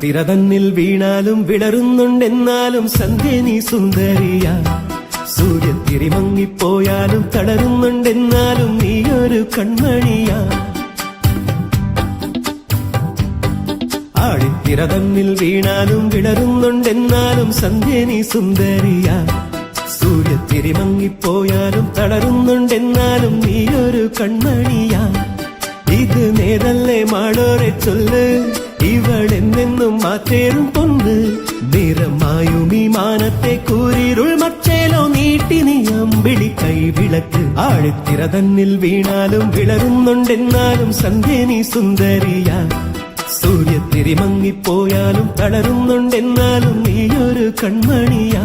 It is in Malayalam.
ആഴിത്തിര തന്നിൽ വീണാലും വിടരുന്നുണ്ടെന്നാലും സന്ധ്യ നീ സുന്ദരിയാ. സൂര്യത്തിരി മങ്ങിപ്പോയാലും തളരുന്നുണ്ടെന്നാലും നീയൊരു കൺമണിയാ. ആഴിത്തിര തന്നിൽ വീണാലും വിടരുന്നുണ്ടെന്നാലും സന്ധ്യ നീ സുന്ദരിയാ. സൂര്യത്തിരി മങ്ങിപ്പോയാലും തളരുന്നുണ്ടെന്നാലും നീയൊരു കൺമണിയാ. ഇത് നേരല്ലേ മാളോരെ ചൊല്ല്, ഇവളെന്നെന്നും മാറ്റേറും പൊന്ന്. നിറമായും ഈ മാനത്തെ കൂരിരുൾ മച്ചേലോ നീട്ടി നീ അമ്പിളി കൈവിളക്ക്. ആഴിത്തിര തന്നിൽ വീണാലും വിളരുന്നുണ്ടെന്നാലും സന്ധ്യ നീ സുന്ദരിയാ. സൂര്യത്തിരി മങ്ങിപ്പോയാലും തളരുന്നുണ്ടെന്നാലും നീയൊരു കൺമണിയാ.